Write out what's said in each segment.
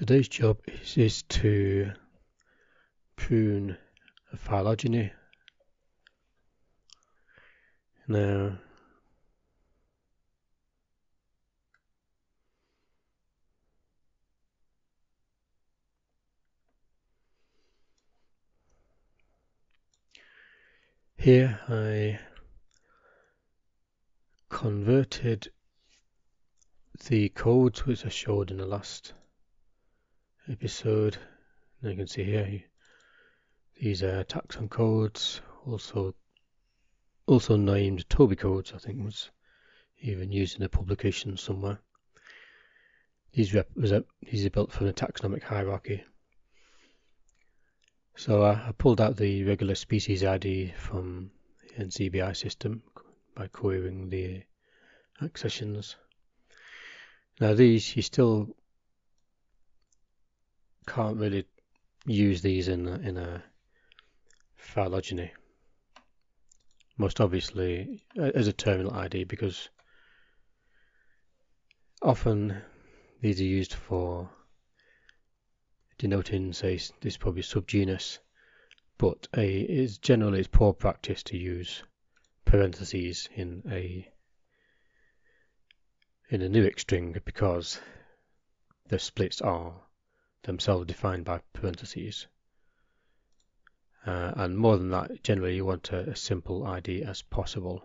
Today's job is to prune a phylogeny. Now, here I converted the codes which I showed in the last episode. Now you can see here these are taxon codes, also named Toby codes. I think was even used in a publication somewhere. These are built from a taxonomic hierarchy. So I pulled out the regular species ID from the NCBI system by querying the accessions. Now these, you still can't really use these in a phylogeny. Most obviously as a terminal ID, because often these are used for denoting, say, this is probably subgenus, but it's generally poor practice to use parentheses in a Nuix string, because the splits are themselves defined by parentheses. And more than that, generally you want a simple ID as possible.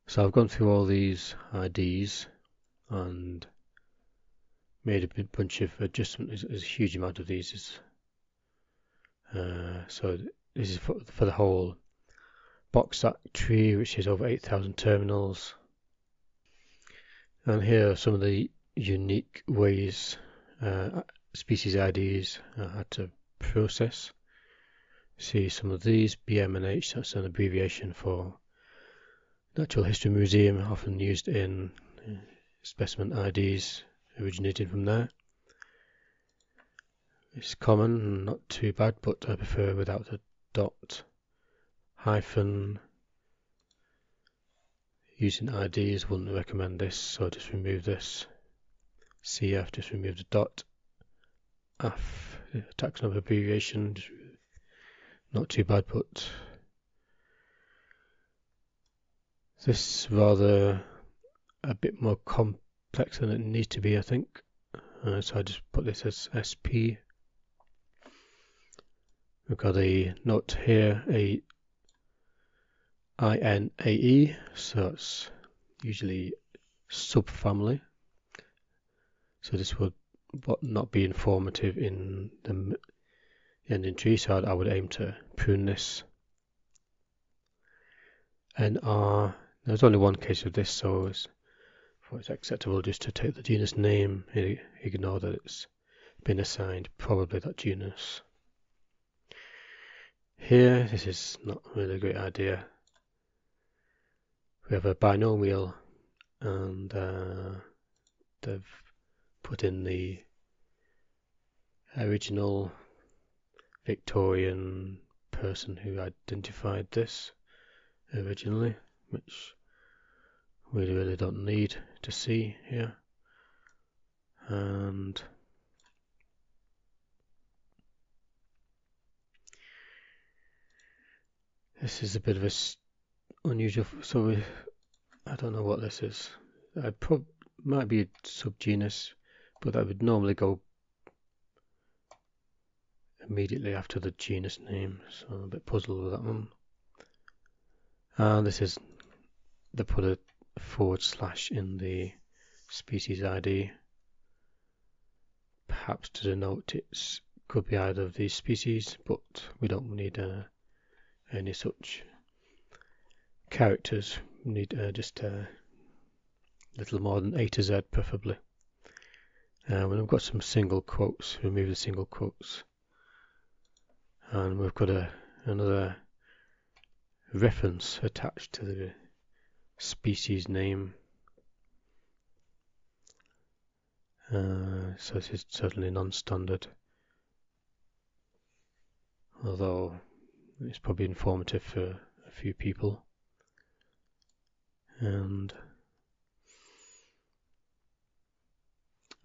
So I've gone through all these IDs and made a bunch of adjustments. There's a huge amount of these. So this is for the whole box tree, which is over 8,000 terminals. And here are some of the unique ways species IDs I had to process. See some of these, BM and H, that's an abbreviation for Natural History Museum, often used in specimen IDs originating from there. It's common, not too bad, but I prefer without a dot. Hyphen, using IDs, wouldn't recommend this, so just remove this. CF, just remove the dot. AF, taxonomic abbreviation, not too bad, but this is rather a bit more complex than it needs to be, I think. So I just put this as SP. We've got a note here, a INAE, so it's usually subfamily. So this would not be informative in the ending tree, so I would aim to prune this. NR, there's only one case of this, so it's acceptable just to take the genus name, ignore that it's been assigned probably that genus. Here, this is not really a great idea. We have a binomial, and they've put in the original Victorian person who identified this originally, which we really don't need to see here. And this is a bit of a unusual, so I don't know what this is. Might be a subgenus, but that would normally go immediately after the genus name, so I'm a bit puzzled with that one. And this is, they put a / in the species ID, perhaps to denote it could be either of these species, but we don't need any such characters. We need just a little more than A to Z, preferably. When we've got some single quotes, remove the single quotes, and we've got another reference attached to the species name. So this is certainly non-standard, although it's probably informative for a few people. And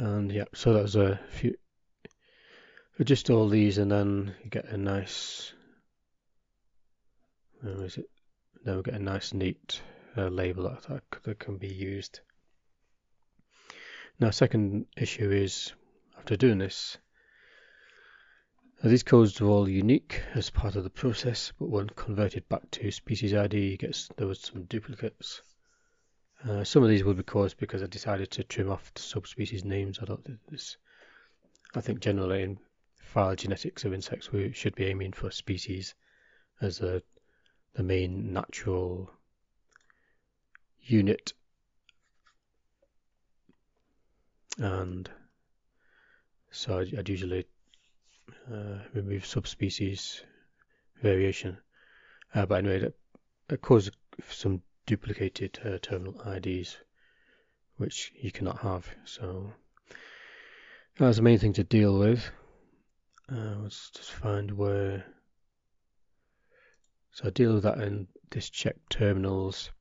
And yeah, so that was a few. Adjust all these, and then you get a nice. Where is it? Then we get a nice, neat label that can be used. Now, second issue is after doing this, these codes are all unique as part of the process, but when converted back to species ID, there was some duplicates. Some of these will be caused because I decided to trim off the subspecies names. I think generally in phylogenetics of insects we should be aiming for species as the main natural unit, and so I'd usually remove subspecies variation. But anyway, that causes some duplicated terminal IDs, which you cannot have. So that's the main thing to deal with. Let's just find where. So I deal with that in this check terminals.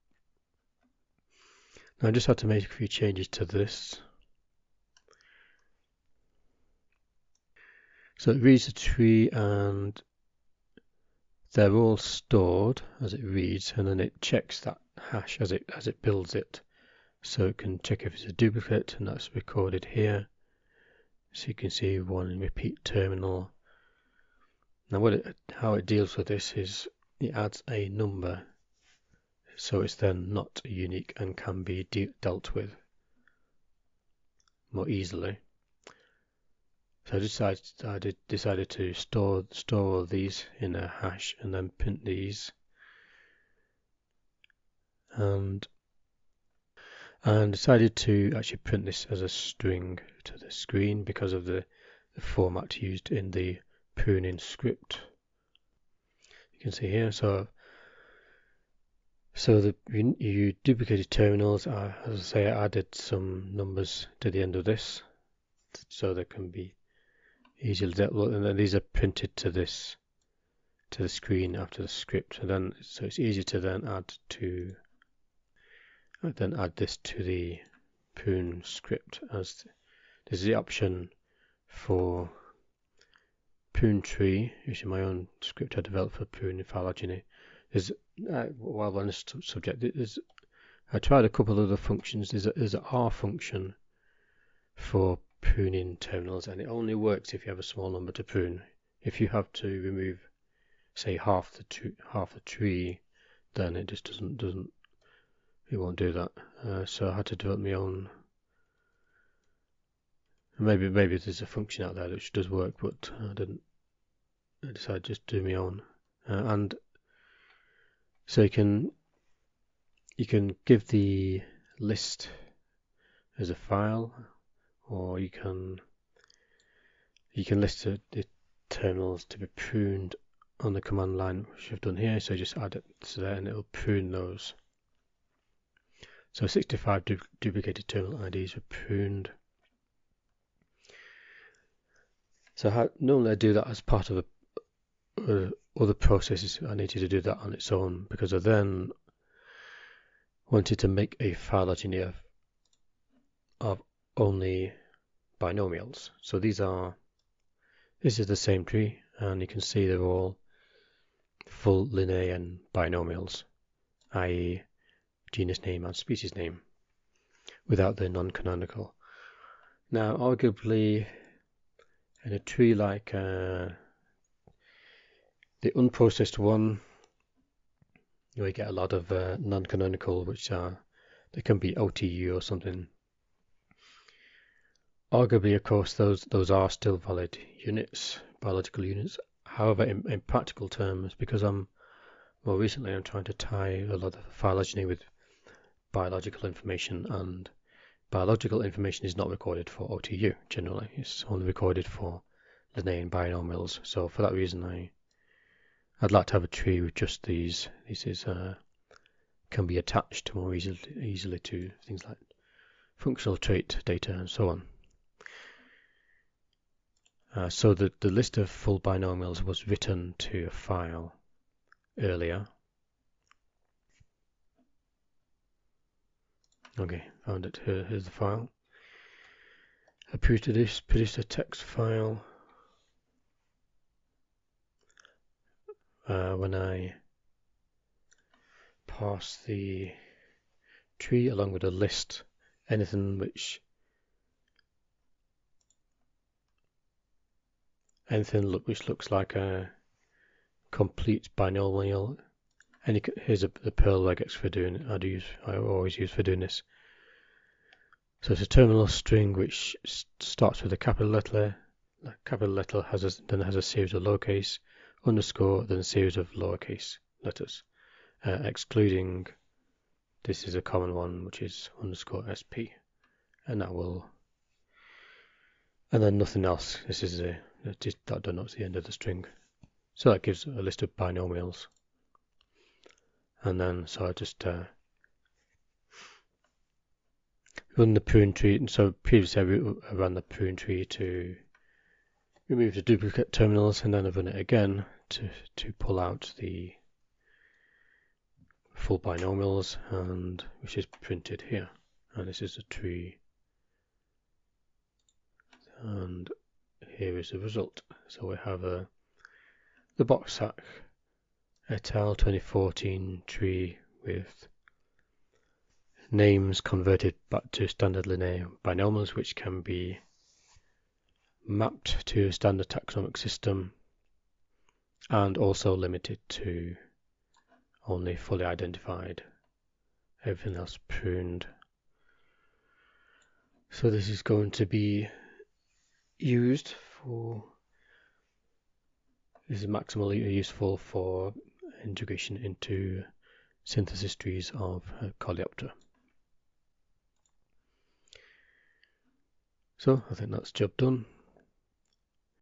Now I just had to make a few changes to this. So it reads the tree and they're all stored as it reads, and then it checks that hash as it builds it. So it can check if it's a duplicate, and that's recorded here. So you can see one in repeat terminal. Now how it deals with this is it adds a number, so it's then not unique and can be dealt with more easily. So I decided to store all these in a hash and then print these, and decided to actually print this as a string to the screen because of the format used in the pruning script. You can see here. So you duplicated terminals. As I say, I added some numbers to the end of this, so they can be easily dealt with, and then these are printed to the screen after the script, and then so it's easy to then add this to the prune script, as this is the option for prune tree, which is my own script I developed for pruning phylogeny. While on this subject, I tried a couple of other functions. There's an R function for pruning terminals, and it only works if you have a small number to prune. If you have to remove, say, half the tree, then it just it won't do that. So I had to develop my own. Maybe there's a function out there which does work, but I didn't. I decided just to do my own. And so you can give the list as a file, or you can list the terminals to be pruned on the command line, which I've done here. So just add it to there and it'll prune those. So 65 duplicated terminal IDs were pruned. So normally I do that as part of other processes. I needed to do that on its own because I then wanted to make a phylogeny of only binomials. So this is the same tree, and you can see they're all full Linnaean binomials, i.e. genus name and species name, without the non-canonical. Now, arguably, in a tree like the unprocessed one, you get a lot of non-canonical, they can be OTU or something. Arguably, of course, those are still valid units, biological units. However, in practical terms, because more recently I'm trying to tie a lot of phylogeny with biological information, and biological information is not recorded for OTU generally. It's only recorded for Linnaean binomials. So for that reason, I'd like to have a tree with just these. This can be attached more easily to things like functional trait data and so on. So the list of full binomials was written to a file earlier. Okay, found it. Here's the file. I produced a text file. When I pass the tree along with a list, anything which looks like a complete binomial. And here's the Perl regex for doing it. I always use for doing this. So it's a terminal string which starts with a capital letter. The capital letter then has a series of lowercase, underscore, then a series of lowercase letters, excluding, this is a common one, which is underscore sp, and then nothing else. This is that denotes the end of the string. So that gives a list of binomials. And then, so I just run the prune tree. And so previously I ran the prune tree to remove the duplicate terminals, and then I run it again to pull out the full binomials, and which is printed here. And this is the tree, and here is the result. So we have the Boxsack et al. 2014 tree with names converted back to standard linear binomials, which can be mapped to a standard taxonomic system, and also limited to only fully identified, everything else pruned. So this is going to be used for, this is maximally useful for integration into synthesis trees of Coleoptera. So I think that's job done.